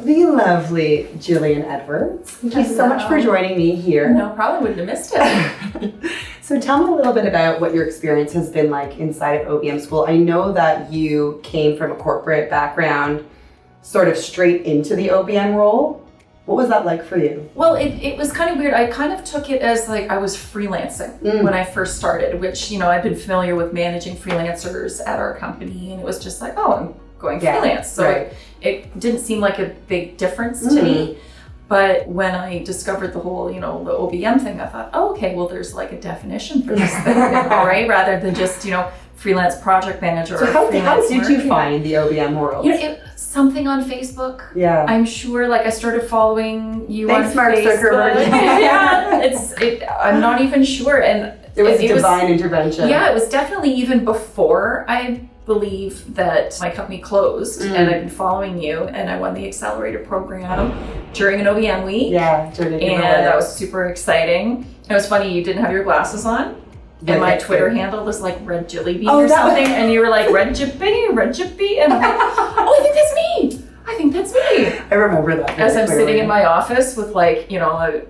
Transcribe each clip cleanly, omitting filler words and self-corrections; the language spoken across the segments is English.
the lovely Gillian Edwards. Thank you so much for joining me here. No problem, wouldn't have missed it. So tell me a little bit about what your experience has been like inside of OBM school. I know that you came from a corporate background, sort of straight into the OBM role. What was that like for you? Well, it was kind of weird. I kind of took it as like I was freelancing when I first started, which, you know, I've been familiar with managing freelancers at our company, and it was just like, oh, I'm going freelance. So it didn't seem like a big difference to me. But when I discovered the whole, you know, the OBM thing, I thought, oh, okay, well, there's like a definition for this thing now, right? Rather than just, you know, freelance project manager. So how did you find the OBM world? You know, something on Facebook. Yeah. I'm sure, like, I started following you on Mark Facebook. Yeah, I'm not even sure. And it was divine intervention. Yeah, it was definitely even before I believe that my company closed, and I've been following you, and I won the accelerator program during an OBM week. Yeah, and that was super exciting. It was funny, you didn't have your glasses on. And my Twitter handle was like Red Jilly Bean or something, and you were like Red Jippy, and I'm like, oh, I think that's me. I think that's me. I remember that. As I'm sitting in my office with, like, you know,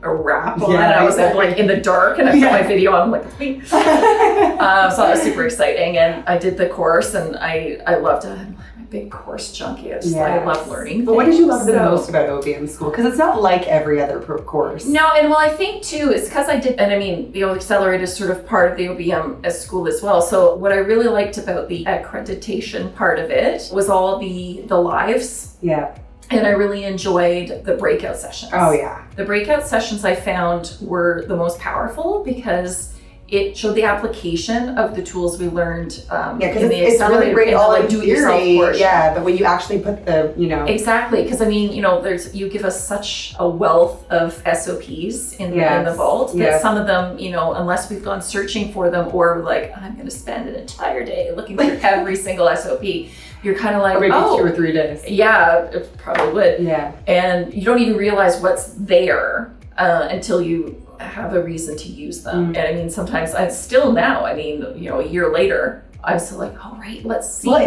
a wrap on, and I was like in the dark, and I put my video on, I'm like, it's me. So that was super exciting, and I did the course, and I loved it. I'm a big course junkie. I love learning. But what did you love the most about OBM school? Because it's not like every other course. No, and well, I think too, it's because I did, and I mean, the Accelerator is sort of part of the OBM as school as well. So what I really liked about the accreditation part of it was all the lives. Yeah. And I really enjoyed the breakout sessions. Oh yeah. The breakout sessions I found were the most powerful because it showed the application of the tools we learned in the Accelerator. Really great all in theory, portion. Yeah, but when you actually put the, you know. Exactly, because I mean, you know, you give us such a wealth of SOPs in the vault that some of them, you know, unless we've gone searching for them or like, I'm going to spend an entire day looking through every single SOP, you're kind of like, or maybe 2 or 3 days. Yeah, it probably would. Yeah. And you don't even realize what's there until you have a reason to use them. And I mean, sometimes still now, I mean, you know, a year later, I'm still like, all right, let's see what's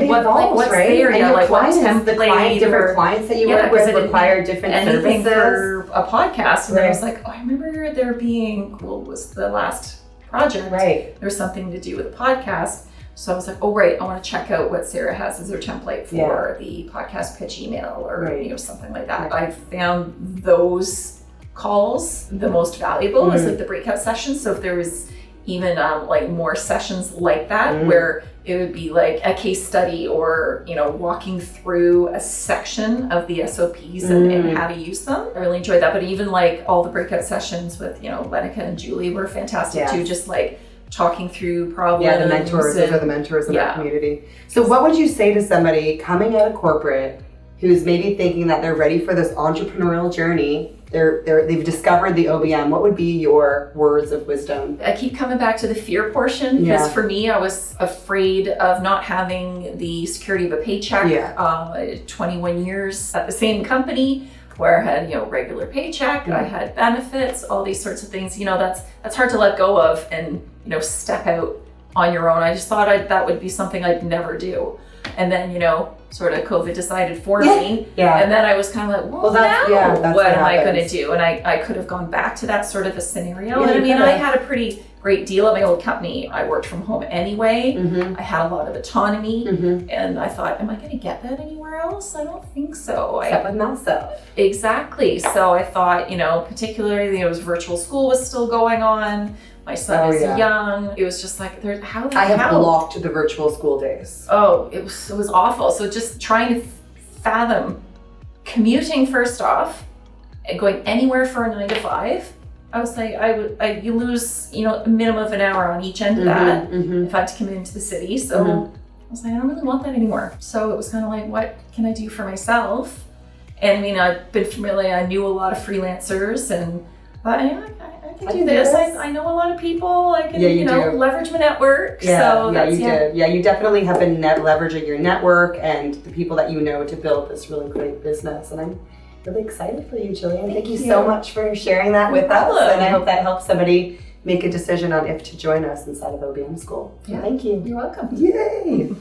there. And yeah, like what template, different clients that you work with require different services. For a podcast, and I was like, oh, I remember there being, was the last project. Right. There was something to do with a podcast. So I was like, oh, right, I want to check out what Sarah has as her template for the podcast pitch email or you know, something like that. I found those calls the most valuable is like the breakout sessions. So if there was even like more sessions like that where it would be like a case study or, you know, walking through a section of the SOPs and how to use them. I really enjoyed that. But even like all the breakout sessions with, you know, Lenica and Julie were fantastic too. Just like talking through problems. Yeah, the mentors, those are the mentors in our community. So what would you say to somebody coming out of corporate who's maybe thinking that they're ready for this entrepreneurial journey? They've discovered the OBM. What would be your words of wisdom? I keep coming back to the fear portion because for me, I was afraid of not having the security of a paycheck. 21 years at the same company where I had, you know, regular paycheck, I had benefits, all these sorts of things. You know, that's hard to let go of and, you know, step out on your own. I just thought that would be something I'd never do. And then, you know, sort of COVID decided for me. And then I was kind of like, well now what am I going to do? And I could have gone back to that sort of a scenario. And I mean, I had a pretty great deal at my old company. I worked from home anyway. I had a lot of autonomy. And I thought, am I going to get that anywhere else? I don't think so. Except with myself. Exactly. So I thought, you know, particularly, it was virtual school was still going on. My son is young. It was just like, I have blocked the virtual school days. Oh, it was awful. So just trying to fathom commuting first off, and going anywhere for a 9 to 5. I was like, you lose, you know, a minimum of an hour on each end of that if I had to commute into the city. So I was like, I don't really want that anymore. So it was kind of like, what can I do for myself? And I mean, I've been familiar. I knew a lot of freelancers, and I can do this. I know a lot of people. I can, you know, leverage my network. Yeah, so you did. Yeah, you definitely have been leveraging your network and the people that you know to build this really great business. And I'm really excited for you, Gillian. Thank you so much for sharing that with us. And I hope that helps somebody make a decision on if to join us inside of OBM school. Yeah. Thank you. You're welcome. Yay!